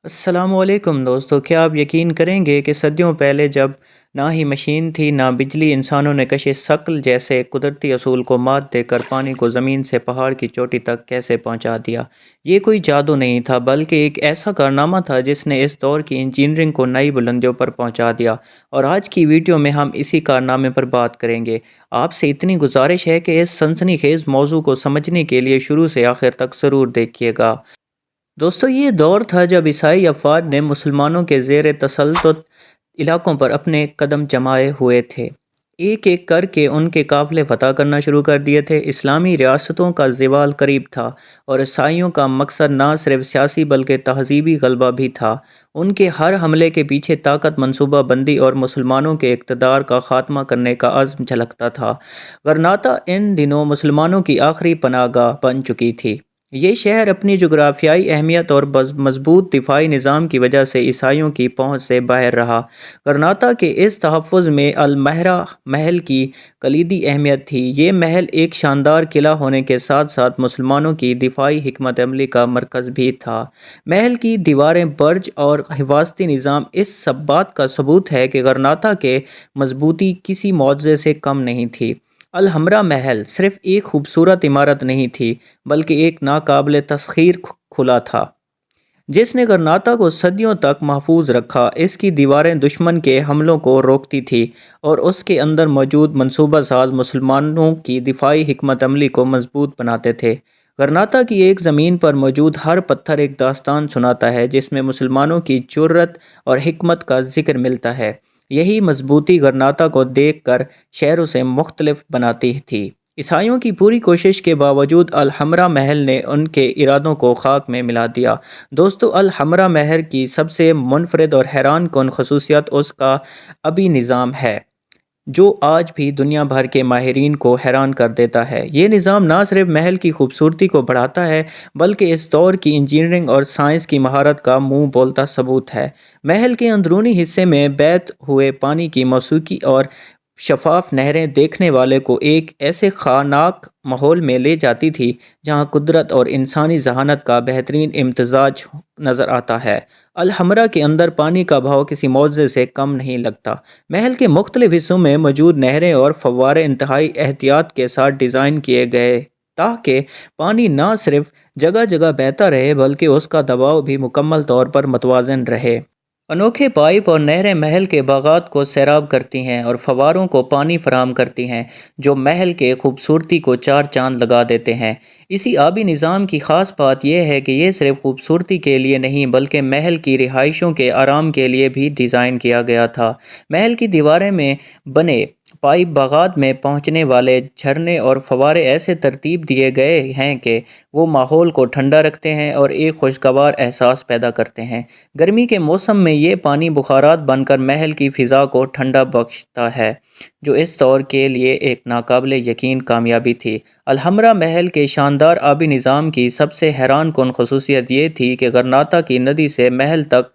السلام علیکم دوستو، کیا آپ یقین کریں گے کہ صدیوں پہلے جب نہ ہی مشین تھی نہ بجلی، انسانوں نے کشش ثقل جیسے قدرتی اصول کو مات دے کر پانی کو زمین سے پہاڑ کی چوٹی تک کیسے پہنچا دیا۔ یہ کوئی جادو نہیں تھا بلکہ ایک ایسا کارنامہ تھا جس نے اس دور کی انجینئرنگ کو نئی بلندیوں پر پہنچا دیا، اور آج کی ویڈیو میں ہم اسی کارنامے پر بات کریں گے۔ آپ سے اتنی گزارش ہے کہ اس سنسنی خیز موضوع کو سمجھنے کے لیے شروع سے آخر تک ضرور دیکھیے گا۔ دوستو، یہ دور تھا جب عیسائی افواج نے مسلمانوں کے زیر تسلط علاقوں پر اپنے قدم جمائے ہوئے تھے۔ ایک ایک کر کے ان کے قافلے فتح کرنا شروع کر دیے تھے۔ اسلامی ریاستوں کا زوال قریب تھا، اور عیسائیوں کا مقصد نہ صرف سیاسی بلکہ تہذیبی غلبہ بھی تھا۔ ان کے ہر حملے کے پیچھے طاقت، منصوبہ بندی اور مسلمانوں کے اقتدار کا خاتمہ کرنے کا عزم جھلکتا تھا۔ غرناطہ ان دنوں مسلمانوں کی آخری پناہ گاہ بن چکی تھی۔ یہ شہر اپنی جغرافیائی اہمیت اور مضبوط دفاعی نظام کی وجہ سے عیسائیوں کی پہنچ سے باہر رہا۔ غرناطہ کے اس تحفظ میں المہرہ محل کی کلیدی اہمیت تھی۔ یہ محل ایک شاندار قلعہ ہونے کے ساتھ ساتھ مسلمانوں کی دفاعی حکمت عملی کا مرکز بھی تھا۔ محل کی دیواریں، برج اور حفاظتی نظام اس سب بات کا ثبوت ہے کہ غرناطہ کی مضبوطی کسی معجزے سے کم نہیں تھی۔ الحمرا محل صرف ایک خوبصورت عمارت نہیں تھی بلکہ ایک ناقابل تسخیر قلعہ تھا جس نے غرناطہ کو صدیوں تک محفوظ رکھا۔ اس کی دیواریں دشمن کے حملوں کو روکتی تھیں اور اس کے اندر موجود منصوبہ ساز مسلمانوں کی دفاعی حکمت عملی کو مضبوط بناتے تھے۔ غرناطہ کی ایک زمین پر موجود ہر پتھر ایک داستان سناتا ہے جس میں مسلمانوں کی جرأت اور حکمت کا ذکر ملتا ہے۔ یہی مضبوطی غرناطہ کو دیکھ کر شہروں سے مختلف بناتی تھی۔ عیسائیوں کی پوری کوشش کے باوجود الحمرا محل نے ان کے ارادوں کو خاک میں ملا دیا۔ دوستو، الحمرا محل کی سب سے منفرد اور حیران کن خصوصیت اس کا آبی نظام ہے، جو آج بھی دنیا بھر کے ماہرین کو حیران کر دیتا ہے۔ یہ نظام نہ صرف محل کی خوبصورتی کو بڑھاتا ہے بلکہ اس دور کی انجینئرنگ اور سائنس کی مہارت کا منہ بولتا ثبوت ہے۔ محل کے اندرونی حصے میں بہتے ہوئے پانی کی موسیقی اور شفاف نہریں دیکھنے والے کو ایک ایسے خاناک ماحول میں لے جاتی تھی جہاں قدرت اور انسانی ذہانت کا بہترین امتزاج نظر آتا ہے۔ الحمرا کے اندر پانی کا بہاؤ کسی معجزے سے کم نہیں لگتا۔ محل کے مختلف حصوں میں موجود نہریں اور فوارے انتہائی احتیاط کے ساتھ ڈیزائن کیے گئے تاکہ پانی نہ صرف جگہ جگہ بہتا رہے بلکہ اس کا دباؤ بھی مکمل طور پر متوازن رہے۔ انوکھے پائپ اور نہریں محل کے باغات کو سیراب کرتی ہیں اور فواروں کو پانی فراہم کرتی ہیں، جو محل کے خوبصورتی کو چار چاند لگا دیتے ہیں۔ اسی آبی نظام کی خاص بات یہ ہے کہ یہ صرف خوبصورتی کے لیے نہیں بلکہ محل کی رہائشوں کے آرام کے لیے بھی ڈیزائن کیا گیا تھا۔ محل کی دیواریں میں بنے پائپ، باغات میں پہنچنے والے جھرنے اور فوارے ایسے ترتیب دیے گئے ہیں کہ وہ ماحول کو ٹھنڈا رکھتے ہیں اور ایک خوشگوار احساس پیدا کرتے ہیں۔ گرمی کے موسم میں یہ پانی بخارات بن کر محل کی فضا کو ٹھنڈا بخشتا ہے، جو اس دور کے لیے ایک ناقابل یقین کامیابی تھی۔ الحمرا محل کے شاندار آبی نظام کی سب سے حیران کن خصوصیت یہ تھی کہ غرناطہ کی ندی سے محل تک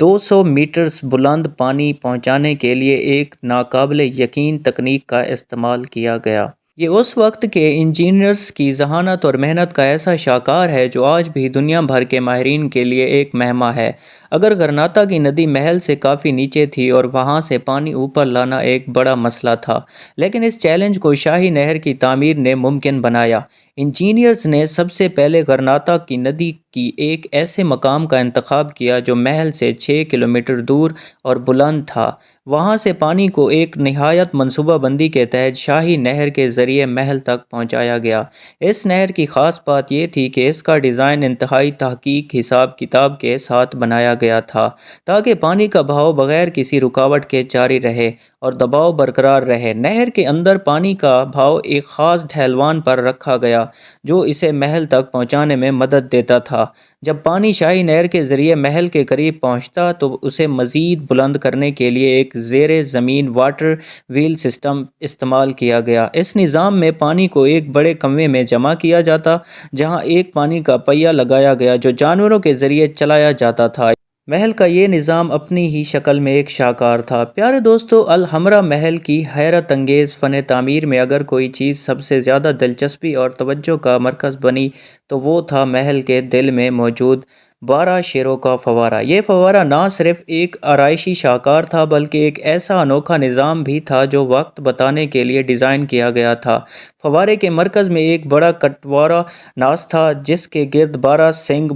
200 میٹرز بلند پانی پہنچانے کے لیے ایک ناقابل یقین تکنیک کا استعمال کیا گیا۔ یہ اس وقت کے انجینئرز کی ذہانت اور محنت کا ایسا شاہکار ہے جو آج بھی دنیا بھر کے ماہرین کے لیے ایک مہمہ ہے۔ اگر غرناطہ کی ندی محل سے کافی نیچے تھی اور وہاں سے پانی اوپر لانا ایک بڑا مسئلہ تھا، لیکن اس چیلنج کو شاہی نہر کی تعمیر نے ممکن بنایا۔ انجینئرز نے سب سے پہلے غرناطہ کی ندی کی ایک ایسے مقام کا انتخاب کیا جو محل سے 6 کلومیٹر دور اور بلند تھا۔ وہاں سے پانی کو ایک نہایت منصوبہ بندی کے تحت شاہی نہر کے ذریعے محل تک پہنچایا گیا۔ اس نہر کی خاص بات یہ تھی کہ اس کا ڈیزائن انتہائی تحقیق، حساب کتاب کے ساتھ بنایا گیا تھا تاکہ پانی کا بہاؤ بغیر کسی رکاوٹ کے جاری رہے اور دباؤ برقرار رہے۔ نہر کے اندر پانی کا بہاؤ ایک خاص ڈھلوان پر رکھا گیا جو اسے محل تک پہنچانے میں مدد دیتا تھا۔ جب پانی شاہی نہر کے ذریعے محل کے قریب پہنچتا تو اسے مزید بلند کرنے کے لیے ایک زیر زمین واٹر وہیل سسٹم استعمال کیا گیا۔ اس نظام میں پانی کو ایک بڑے کنویں میں جمع کیا جاتا جہاں ایک پانی کا پہیہ لگایا گیا جو جانوروں کے ذریعے چلایا جاتا تھا۔ محل کا یہ نظام اپنی ہی شکل میں ایک شاہکار تھا۔ پیارے دوستو، الحمرا محل کی حیرت انگیز فن تعمیر میں اگر کوئی چیز سب سے زیادہ دلچسپی اور توجہ کا مرکز بنی تو وہ تھا محل کے دل میں موجود 12 شیروں کا فوارہ۔ یہ فوارہ نہ صرف ایک آرائشی شاہکار تھا بلکہ ایک ایسا انوکھا نظام بھی تھا جو وقت بتانے کے لیے ڈیزائن کیا گیا تھا۔ فوارے کے مرکز میں ایک بڑا کٹورا ناز تھا جس کے گرد 12 سنگ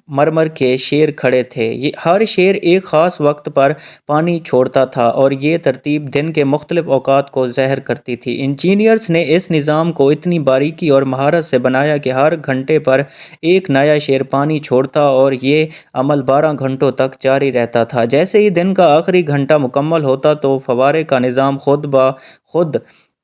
مرمر کے شیر کھڑے تھے۔ ہر شیر ایک خاص وقت پر پانی چھوڑتا تھا اور یہ ترتیب دن کے مختلف اوقات کو ظاہر کرتی تھی۔ انجینئرز نے اس نظام کو اتنی باریکی اور مہارت سے بنایا کہ ہر گھنٹے پر ایک نیا شیر پانی چھوڑتا اور یہ عمل 12 گھنٹوں تک جاری رہتا تھا۔ جیسے ہی دن کا آخری گھنٹہ مکمل ہوتا تو فوارے کا نظام خود بخود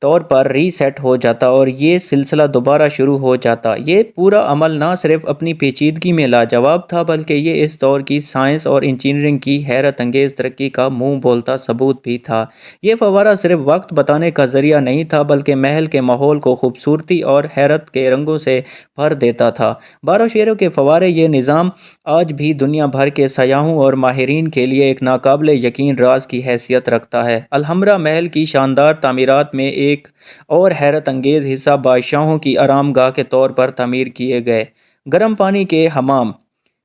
طور پر ری سیٹ ہو جاتا اور یہ سلسلہ دوبارہ شروع ہو جاتا۔ یہ پورا عمل نہ صرف اپنی پیچیدگی میں لاجواب تھا بلکہ یہ اس دور کی سائنس اور انجینئرنگ کی حیرت انگیز ترقی کا منہ بولتا ثبوت بھی تھا۔ یہ فوارہ صرف وقت بتانے کا ذریعہ نہیں تھا بلکہ محل کے ماحول کو خوبصورتی اور حیرت کے رنگوں سے بھر دیتا تھا۔ 12 شیروں کے فوارے یہ نظام آج بھی دنیا بھر کے سیاحوں اور ماہرین کے لیے ایک ناقابل یقین راز کی حیثیت رکھتا ہے۔ الحمرا محل کی شاندار تعمیرات میں ایک اور حیرت انگیز حصہ بادشاہوں کی آرام گاہ کے طور پر تعمیر کیے گئے گرم پانی کے حمام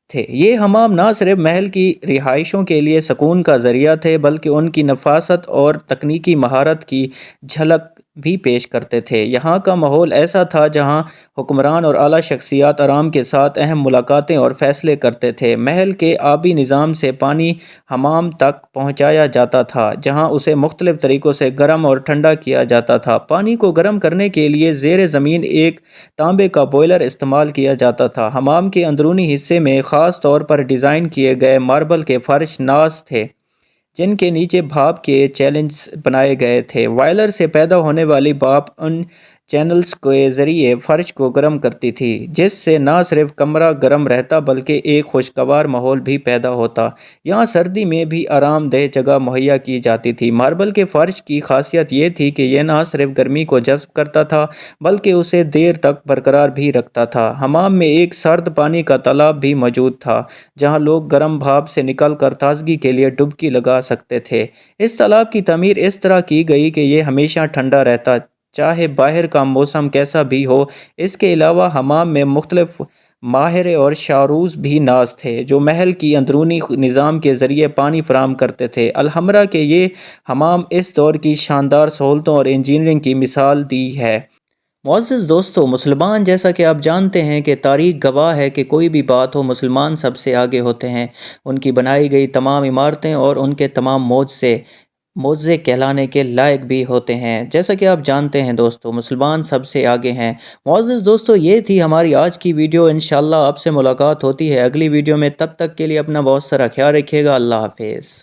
تھے۔ یہ حمام نہ صرف محل کی رہائشیوں کے لیے سکون کا ذریعہ تھے بلکہ ان کی نفاست اور تکنیکی مہارت کی جھلک بھی پیش کرتے تھے۔ یہاں کا ماحول ایسا تھا جہاں حکمران اور اعلیٰ شخصیات آرام کے ساتھ اہم ملاقاتیں اور فیصلے کرتے تھے۔ محل کے آبی نظام سے پانی حمام تک پہنچایا جاتا تھا جہاں اسے مختلف طریقوں سے گرم اور ٹھنڈا کیا جاتا تھا۔ پانی کو گرم کرنے کے لیے زیر زمین ایک تانبے کا بوائلر استعمال کیا جاتا تھا۔ حمام کے اندرونی حصے میں خاص طور پر ڈیزائن کیے گئے ماربل کے فرش ناز تھے جن کے نیچے بھاپ کے چینلز بنائے گئے تھے۔ بوائلر سے پیدا ہونے والی بھاپ ان چینلز کے ذریعے فرش کو گرم کرتی تھی جس سے نہ صرف کمرہ گرم رہتا بلکہ ایک خوشگوار ماحول بھی پیدا ہوتا۔ یہاں سردی میں بھی آرام دہ جگہ مہیا کی جاتی تھی۔ ماربل کے فرش کی خاصیت یہ تھی کہ یہ نہ صرف گرمی کو جذب کرتا تھا بلکہ اسے دیر تک برقرار بھی رکھتا تھا۔ حمام میں ایک سرد پانی کا تالاب بھی موجود تھا جہاں لوگ گرم بھاپ سے نکل کر تازگی کے لیے ڈبکی لگا سکتے تھے۔ اس تالاب کی تعمیر اس طرح کی گئی کہ یہ ہمیشہ ٹھنڈا رہتا چاہے باہر کا موسم کیسا بھی ہو۔ اس کے علاوہ حمام میں مختلف ماہرے اور شاروز بھی ناز تھے جو محل کی اندرونی نظام کے ذریعے پانی فراہم کرتے تھے۔ الحمرا کے یہ حمام اس دور کی شاندار سہولتوں اور انجینئرنگ کی مثال دی ہے۔ معزز دوستو، مسلمان جیسا کہ آپ جانتے ہیں کہ تاریخ گواہ ہے کہ کوئی بھی بات ہو مسلمان سب سے آگے ہوتے ہیں۔ ان کی بنائی گئی تمام عمارتیں اور ان کے تمام معجزے کہلانے کے لائق بھی ہوتے ہیں۔ جیسا کہ آپ جانتے ہیں دوستو، مسلمان سب سے آگے ہیں۔ معزز دوستو، یہ تھی ہماری آج کی ویڈیو۔ انشاءاللہ آپ سے ملاقات ہوتی ہے اگلی ویڈیو میں۔ تب تک کے لیے اپنا بہت سارا خیال رکھیے گا۔ اللہ حافظ۔